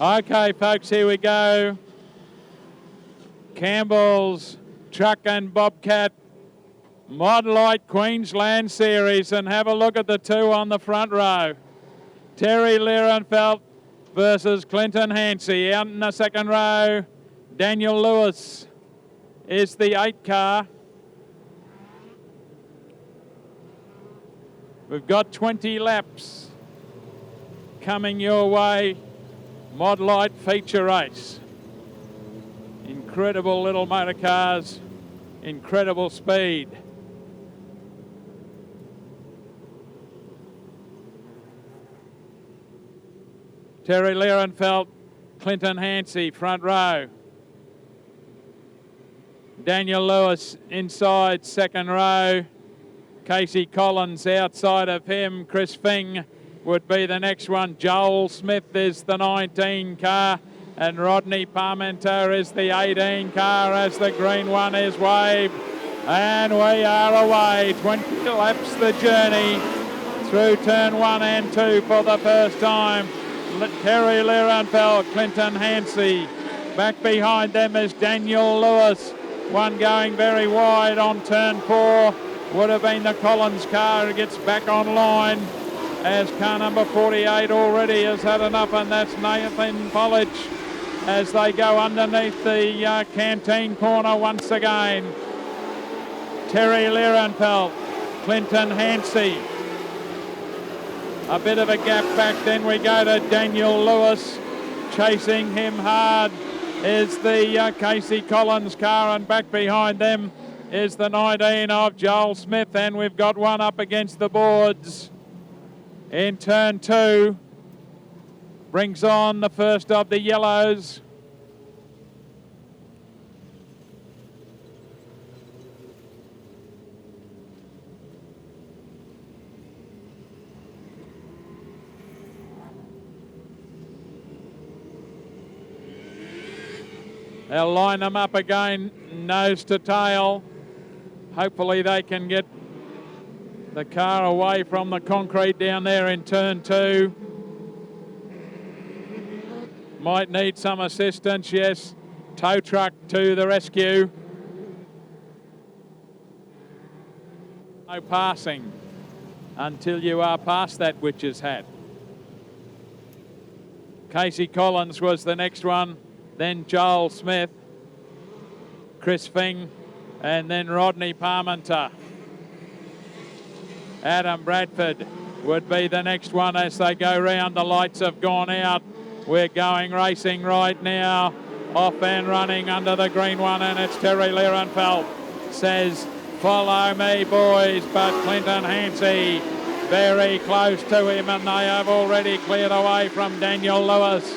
Okay, folks, here we go. Campbells, Truck and Bobcat, Modlite Queensland Series, and have a look at the two on the front row. Terry Lierenfeld versus Clinton Hansey. Out in the second row, Daniel Lewis is the 8 car. We've got 20 laps coming your way. Modlite feature race. Incredible little motor cars, incredible speed. Terry Lierenfeld, Clinton Hansey, front row. Daniel Lewis inside, second row. Casey Collins outside of him. Chris Fing would be the next one. Joel Smith is the 19 car. And Rodney Parmenter is the 18 car as the green one is waved. And we are away. 20 laps the journey through turn 1 and 2 for the first time. Terry Lierenfeld, Clinton Hansey. Back behind them is Daniel Lewis. One going very wide on turn 4. Would have been the Collins car who gets back online as car number 48 already has had enough, and that's Nathan Pollage as they go underneath the canteen corner once again. Terry Lierenfeld, Clinton Hansey. A bit of a gap back, then we go to Daniel Lewis. Chasing him hard is the Casey Collins car, and back behind them is the 19 of Joel Smith, and we've got one up against the boards in turn 2. Brings on the first of the yellows. They'll line them up again, nose to tail. Hopefully they can get the car away from the concrete down there in turn 2. Might need some assistance, yes. Tow truck to the rescue. No passing until you are past that witch's hat. Casey Collins was the next one, then Joel Smith, Chris Fing, and then Rodney Parmenter. Adam Bradford would be the next one as they go round. The lights have gone out. We're going racing right now. Off and running under the green one, and it's Terry Lierenfeld. Says, follow me, boys, but Clinton Hansey very close to him, and they have already cleared away from Daniel Lewis.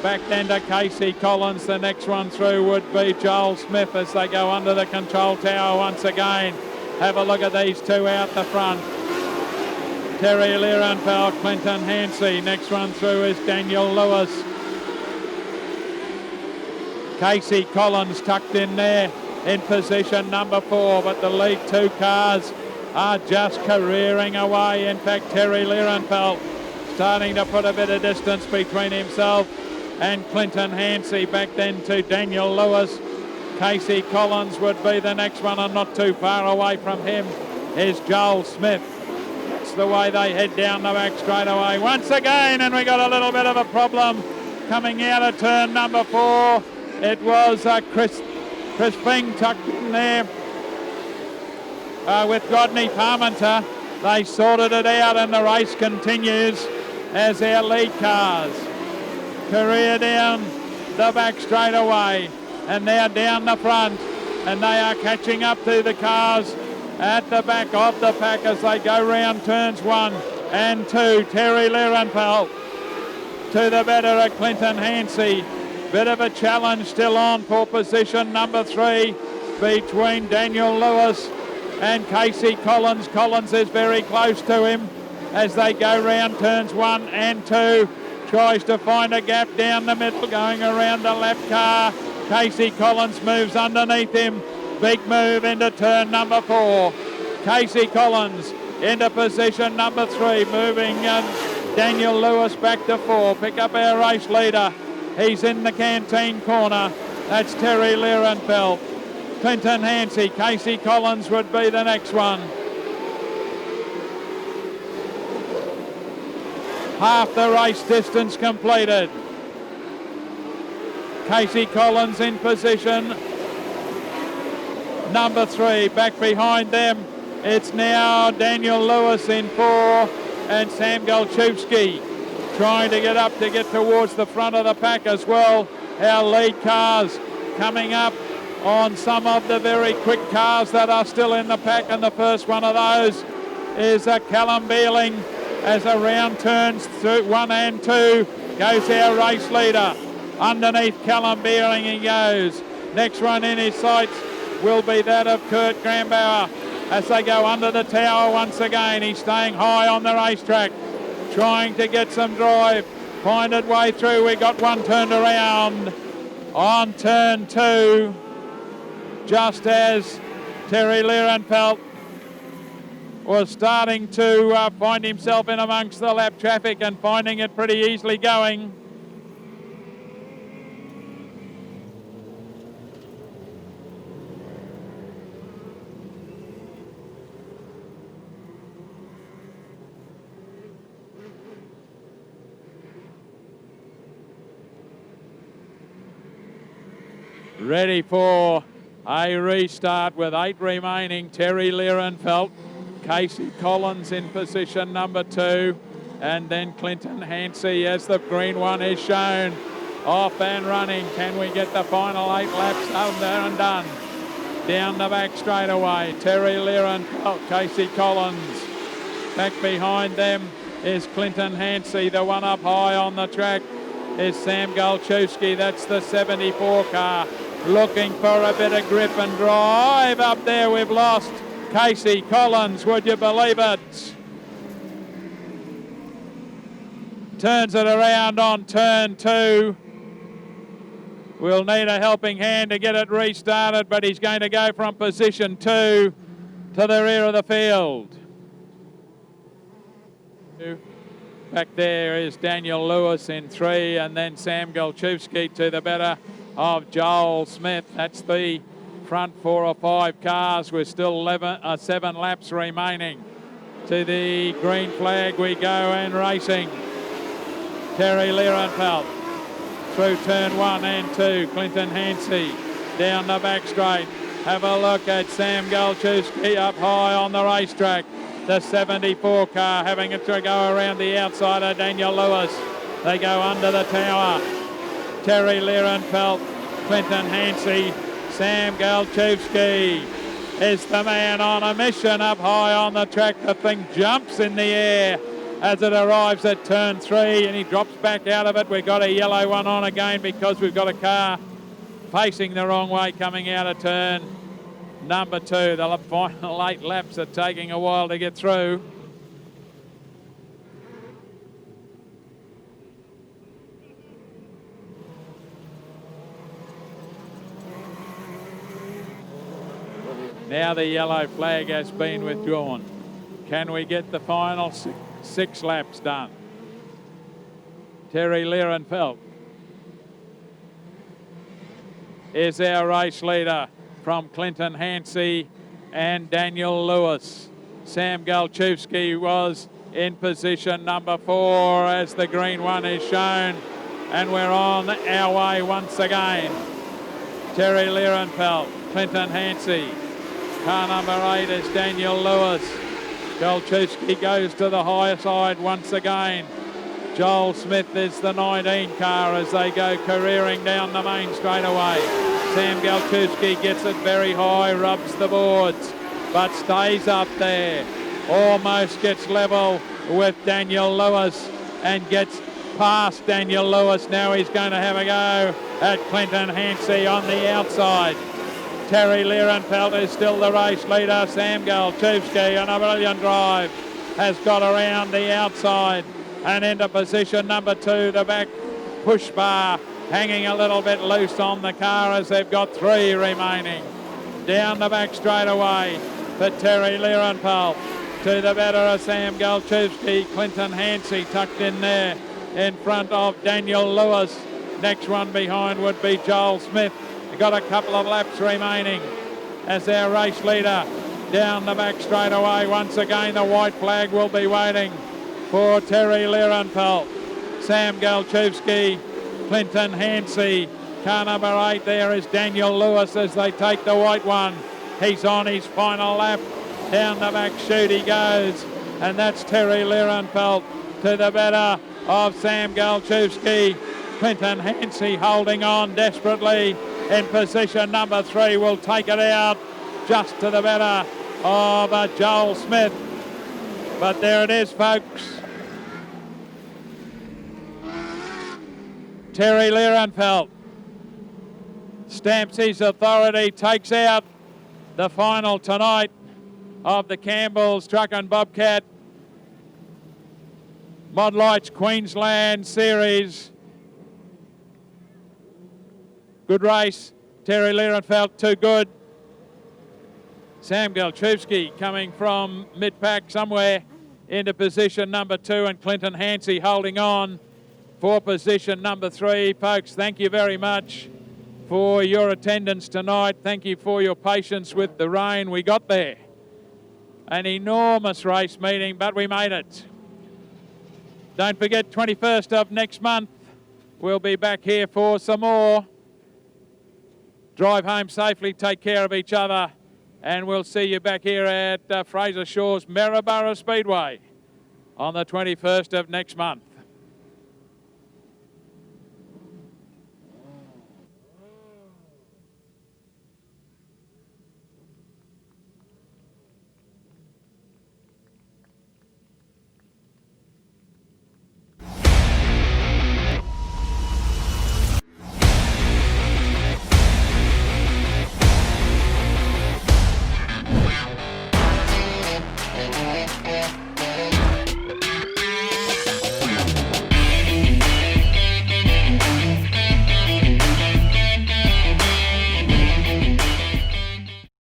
Back then to Casey Collins. The next one through would be Joel Smith as they go under the control tower once again. Have a look at these two out the front. Terry Lierenfeld, Clinton Hansey. Next one through is Daniel Lewis. Casey Collins tucked in there in position number 4, but the lead 2 cars are just careering away. In fact, Terry Lierenfeld starting to put a bit of distance between himself and Clinton Hansey. Back then to Daniel Lewis. Casey Collins would be the next one, and not too far away from him is Joel Smith. That's the way they head down the back straight away once again, and we got a little bit of a problem coming out of turn number 4. It was Chris Fing tucked in there with Rodney Parmenter. They sorted it out, and the race continues as our lead cars career down the back straight away, and now down the front, and they are catching up to the cars at the back of the pack as they go round turns 1 and 2. Terry Lierenfeld to the better of Clinton Hansey. Bit of a challenge still on for position number 3 between Daniel Lewis and Casey Collins. Collins is very close to him as they go round turns 1 and 2. Tries to find a gap down the middle, going around the lap car. Casey Collins moves underneath him. Big move into turn number 4. Casey Collins into position number 3, moving Daniel Lewis back to 4. Pick up our race leader, He's in the canteen corner. That's Terry Lierenfeld. Clinton Hansey, Casey Collins would be the next one. Half the race distance completed. Casey Collins in position. Number 3, back behind them. It's now Daniel Lewis in 4 and Sam Galchewski trying to get up to get towards the front of the pack as well. Our lead cars coming up on some of the very quick cars that are still in the pack, and the first one of those is Callum Beerling. As a round turns through 1 and 2, goes our race leader. Underneath Callum Beerling he goes. Next one in his sights will be that of Kurt Grambauer. As they go under the tower once again, he's staying high on the racetrack, trying to get some drive, find it way through. We got one turned around on turn 2, just as Terry Lierenfeld was starting to find himself in amongst the lap traffic and finding it pretty easily going. Ready for a restart with 8 remaining. Terry Lierenfeld, Casey Collins in position number 2, and then Clinton Hansey as the green one is shown. Off and running. Can we get the final 8 laps up there and done? Down the back straight away. Terry Lierenfeld, Casey Collins. Back behind them is Clinton Hansey. The one up high on the track is Sam Galchewski. That's the 74 car. Looking for a bit of grip and drive. Up there we've lost Casey Collins, would you believe it? Turns it around on turn 2. We'll need a helping hand to get it restarted, but he's going to go from position 2 to the rear of the field. Back there is Daniel Lewis in 3, and then Sam Galchewski to the better of Joel Smith. That's the front 4 or 5 cars with still 7 laps remaining. To the green flag we go and racing. Terry Lierenfeld through turn 1 and 2. Clinton Hansey down the back straight. Have a look at Sam Galchewski up high on the racetrack. The 74 car having it to go around the outside of Daniel Lewis. They go under the tower. Terry Lierenfeld, Clinton Hansey, Sam Galchewski is the man on a mission up high on the track. The thing jumps in the air as it arrives at turn 3 and he drops back out of it. We've got a yellow one on again because we've got a car facing the wrong way coming out of turn number 2. The final 8 laps are taking a while to get through. Now the yellow flag has been withdrawn. Can we get the final 6 laps done? Terry Lierenfeld is our race leader from Clinton Hansey and Daniel Lewis. Sam Galchewski was in position number 4 as the green one is shown, and we're on our way once again. Terry Lierenfeld, Clinton Hansey. Car number 8 is Daniel Lewis. Galchewski goes to the higher side once again. Joel Smith is the 19 car as they go careering down the main straightaway. Sam Galchewski gets it very high, rubs the boards, but stays up there. Almost gets level with Daniel Lewis and gets past Daniel Lewis. Now he's going to have a go at Clinton Hansey on the outside. Terry Lierenfeld is still the race leader. Sam Galchewski on a brilliant drive has got around the outside and into position number 2. The back push bar hanging a little bit loose on the car as they've got 3 remaining. Down the back straight away for Terry Lierenfeld. To the better of Sam Galchewski. Clinton Hansey tucked in there in front of Daniel Lewis. Next one behind would be Joel Smith. We've got a couple of laps remaining as our race leader down the back straight away. Once again, the white flag will be waiting for Terry Lierenfeld. Sam Galchewski, Clinton Hansey. Car number 8 there is Daniel Lewis as they take the white one. He's on his final lap. Down the back chute he goes. And that's Terry Lierenfeld to the better of Sam Galchewski. Clinton Hansey holding on desperately in position number 3. Will take it out just to the better of Joel Smith. But there it is, folks. Terry Lierenfeld stamps his authority, takes out the final tonight of the Campbells Truck and Bobcat Modlites Queensland Series. Good race. Terry Lierenfeld too good. Sam Galchewski coming from mid-pack somewhere into position number 2, and Clinton Hansey holding on for position number 3. Folks, thank you very much for your attendance tonight. Thank you for your patience with the rain. We got there. An enormous race meeting, but we made it. Don't forget, 21st of next month, we'll be back here for some more. Drive home safely, take care of each other, and we'll see you back here at Fraser Shaw's Maryborough Speedway on the 21st of next month. Yeah.